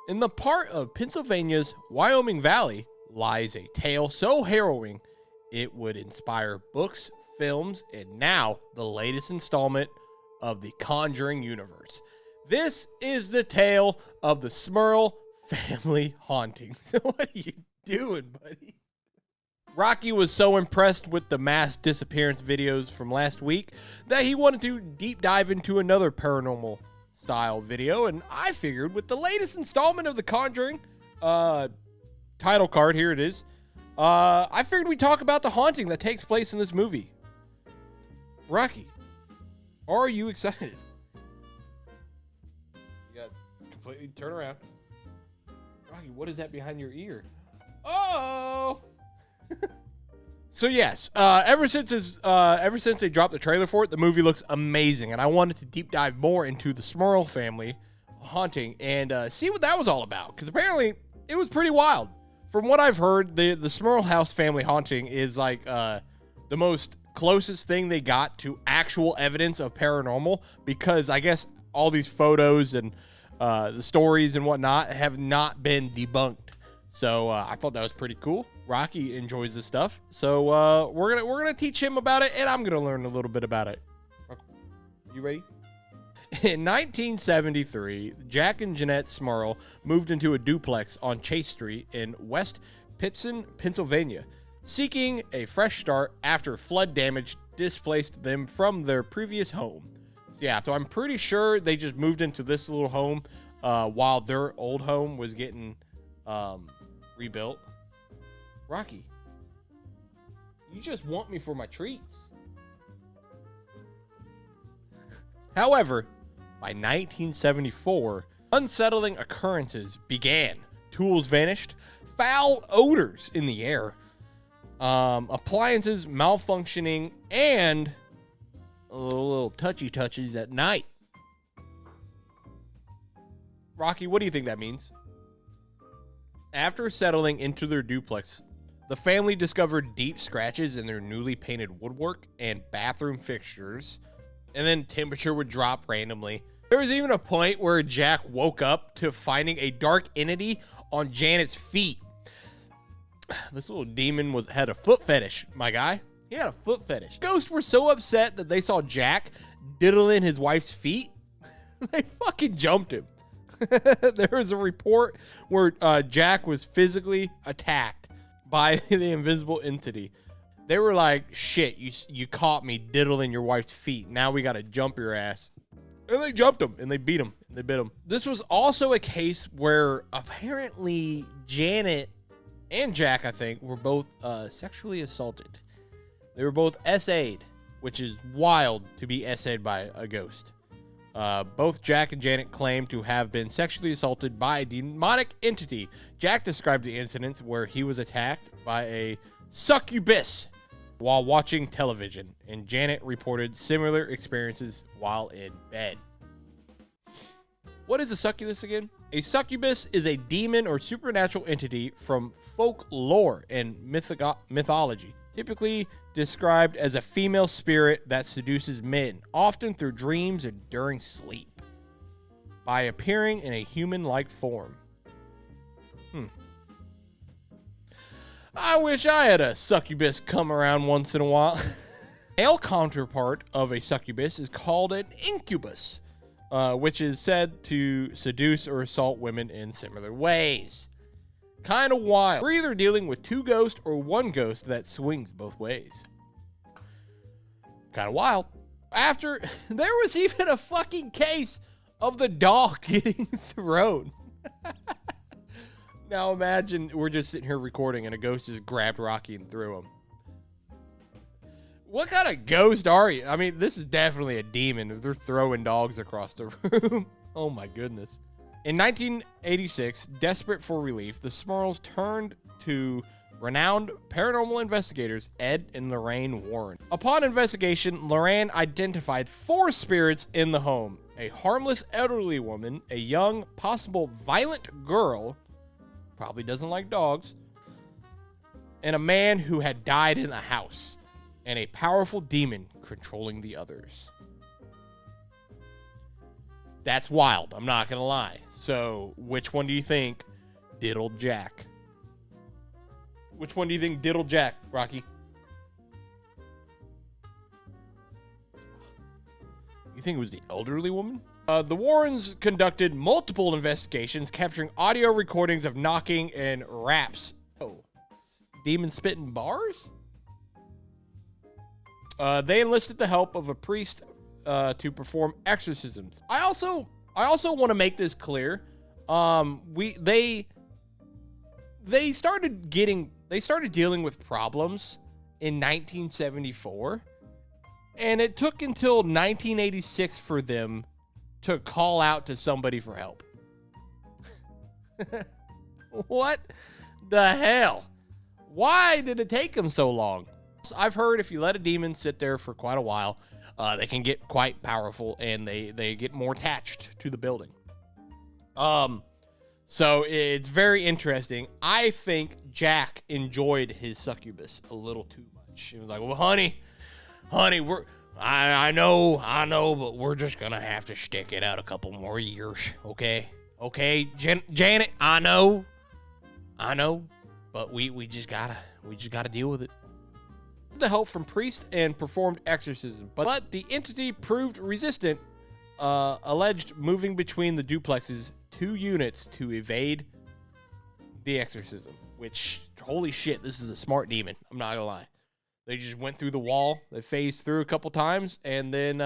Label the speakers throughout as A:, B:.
A: In the part of Pennsylvania's Wyoming Valley lies a tale so harrowing it would inspire books, films, and now the latest installment of the Conjuring universe. This is the tale of the Smurl family haunting. What are you doing, buddy? Rocky was so impressed with the mass disappearance videos from last week that he wanted to deep dive into another paranormal style video, and I figured with the latest installment of the Conjuring title card, here it is, I figured we'd talk about the haunting that takes place in this movie. Rocky, are you excited? You got completely turn around. Rocky, what is that behind your ear? Oh! So yes, ever since they dropped the trailer for it, the movie looks amazing, and I wanted to deep dive more into the Smurl family haunting and see what that was all about, because apparently it was pretty wild. From what I've heard, the Smurl house family haunting is like the most closest thing they got to actual evidence of paranormal, because I guess all these photos and the stories and whatnot have not been debunked. So I thought that was pretty cool. Rocky enjoys this stuff, so we're gonna teach him about it, and I'm gonna learn a little bit about it. You ready? In 1973, Jack and Jeanette Smurl moved into a duplex on Chase Street in West Pittston, Pennsylvania, seeking a fresh start after flood damage displaced them from their previous home. So I'm pretty sure they just moved into this little home while their old home was getting rebuilt. Rocky, you just want me for my treats. However, by 1974, unsettling occurrences began. Tools vanished, foul odors in the air, appliances malfunctioning, and a little touchy-touchies at night. Rocky, what do you think that means? After settling into their duplex, the family discovered deep scratches in their newly painted woodwork and bathroom fixtures, and then temperature would drop randomly. There was even a point where Jack woke up to finding a dark entity on Janet's feet. This little demon had a foot fetish, my guy. He had a foot fetish. Ghosts were so upset that they saw Jack diddling his wife's feet, they fucking jumped him. There was a report where Jack was physically attacked by the invisible entity. They were like, shit, you caught me diddling your wife's feet. Now we got to jump your ass. And they jumped him, and they beat him, and they bit him. This was also a case where apparently Janet and Jack, I think, were both sexually assaulted. They were both SA'd, which is wild to be SA'd by a ghost. Both Jack and Janet claimed to have been sexually assaulted by a demonic entity. Jack described the incident where he was attacked by a succubus while watching television, and Janet reported similar experiences while in bed. What is a succubus again? A succubus is a demon or supernatural entity from folklore and mythology, typically described as a female spirit that seduces men, often through dreams and during sleep, by appearing in a human-like form. I wish I had a succubus come around once in a while. Male counterpart of a succubus is called an incubus, which is said to seduce or assault women in similar ways. Kind of wild. We're either dealing with two ghosts or one ghost that swings both ways. Kind of wild. After, there was even a fucking case of the dog getting thrown. Now imagine we're just sitting here recording and a ghost just grabbed Rocky and threw him. What kind of ghost are you? I mean, this is definitely a demon. They're throwing dogs across the room. Oh my goodness. In 1986, desperate for relief, the Smurls turned to renowned paranormal investigators Ed and Lorraine Warren. Upon investigation, Lorraine identified 4 spirits in the home: a harmless elderly woman, a young, possible violent girl, probably doesn't like dogs, and a man who had died in the house, and a powerful demon controlling the others. That's wild. I'm not going to lie. So which one do you think diddled Jack? Which one do you think diddled Jack, Rocky? You think it was the elderly woman? The Warrens conducted multiple investigations, capturing audio recordings of knocking and raps. Oh, demon spitting bars? They enlisted the help of a priest to perform exorcisms. I also want to make this clear. They started dealing with problems in 1974, and it took until 1986 for them to call out to somebody for help. What the hell? Why did it take them so long? I've heard if you let a demon sit there for quite a while, they can get quite powerful and they get more attached to the building. So it's very interesting. I think Jack enjoyed his succubus a little too much. He was like, well, honey, I know, but we're just gonna have to stick it out a couple more years, okay? Okay, Janet, I know, but we just gotta deal with it. The help from priest and performed exorcism, but the entity proved resistant, alleged moving between the duplexes 2 units to evade the exorcism, which, holy shit, this is a smart demon. I'm not gonna lie. They just went through the wall. They phased through a couple times, and then,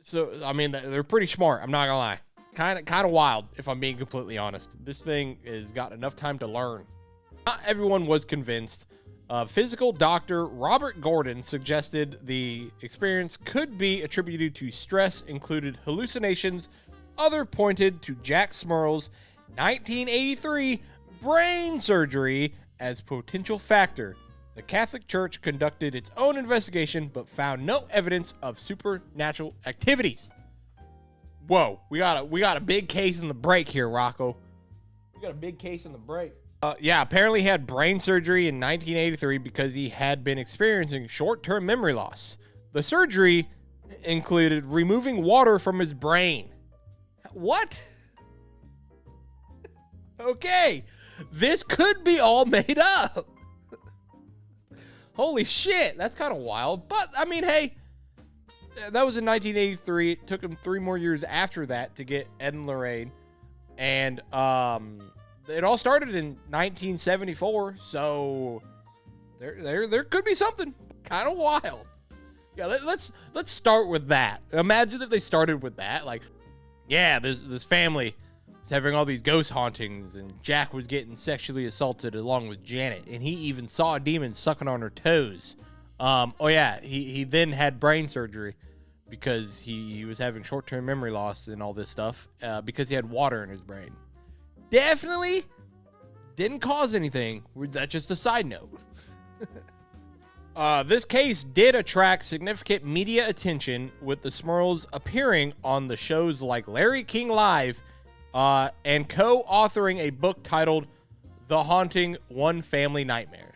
A: so, I mean, they're pretty smart. I'm not gonna lie. Kind of wild, if I'm being completely honest. This thing has got enough time to learn. Not everyone was convinced. Physical doctor Robert Gordon suggested the experience could be attributed to stress, included hallucinations. Other pointed to Jack Smurl's 1983 brain surgery as potential factor. The Catholic Church conducted its own investigation, but found no evidence of supernatural activities. Whoa, we got a big case in the break here, Rocco. We got a big case in the break. Yeah, apparently he had brain surgery in 1983 because he had been experiencing short-term memory loss. The surgery included removing water from his brain. What? Okay, this could be all made up. Holy shit, that's kind of wild. But, I mean, hey, that was in 1983. It took him 3 more years after that to get Ed and Lorraine. And, it all started in 1974, so there could be something kind of wild. Yeah, let's start with that. Imagine if they started with that. Like, yeah, this family is having all these ghost hauntings, and Jack was getting sexually assaulted along with Janet, and he even saw a demon sucking on her toes. Oh yeah, he then had brain surgery because he was having short-term memory loss and all this stuff because he had water in his brain. Definitely didn't cause anything. That's just a side note. This case did attract significant media attention, with the Smurls appearing on the shows like Larry King Live and co-authoring a book titled The Haunting: One Family Nightmare.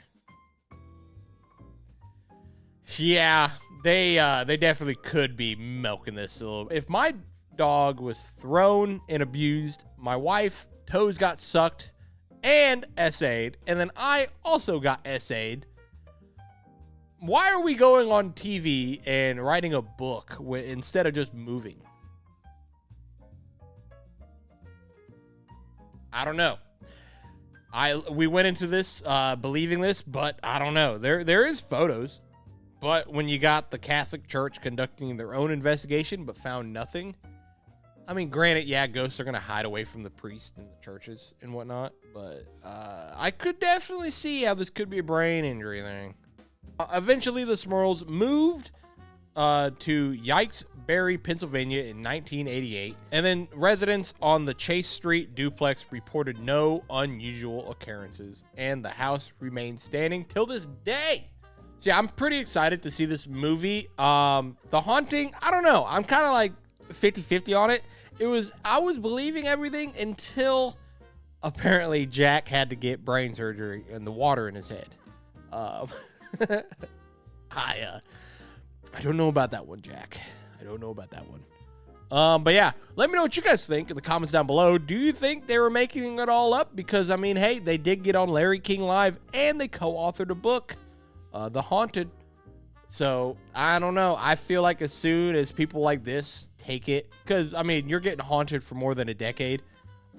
A: Yeah, they definitely could be milking this a little. If my dog was thrown and abused, my wife toes got sucked and essayed, and then I also got essayed, why are we going on TV and writing a book instead of just moving? I don't know. We went into this believing this, but I don't know. There is photos, but when you got the Catholic Church conducting their own investigation but found nothing. I mean, granted, yeah, ghosts are going to hide away from the priests and the churches and whatnot, but I could definitely see how this could be a brain injury thing. Eventually, the Smurls moved to Yikesbury, Pennsylvania in 1988, and then residents on the Chase Street duplex reported no unusual occurrences, and the house remains standing till this day. So yeah, I'm pretty excited to see this movie. The Haunting, I don't know. I'm kind of like 50-50 on it. I was believing everything until apparently Jack had to get brain surgery and the water in his head. I don't know about that one, Jack. I don't know about that one. But yeah, let me know what you guys think in the comments down below. Do you think they were making it all up? Because, I mean, hey, they did get on Larry King Live, and they co-authored a book, The Haunted. So, I don't know. I feel like as soon as people like this take it, because, I mean, you're getting haunted for more than a decade,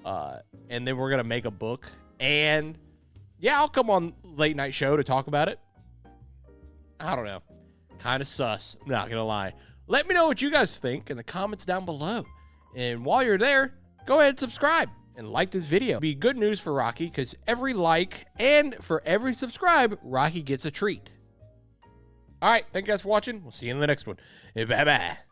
A: and then we're going to make a book. And, yeah, I'll come on late night show to talk about it. I don't know. Kind of sus. Not going to lie. Let me know what you guys think in the comments down below. And while you're there, go ahead and subscribe and like this video. It'll be good news for Rocky because every like and for every subscribe, Rocky gets a treat. All right. Thank you guys for watching. We'll see you in the next one. Bye-bye.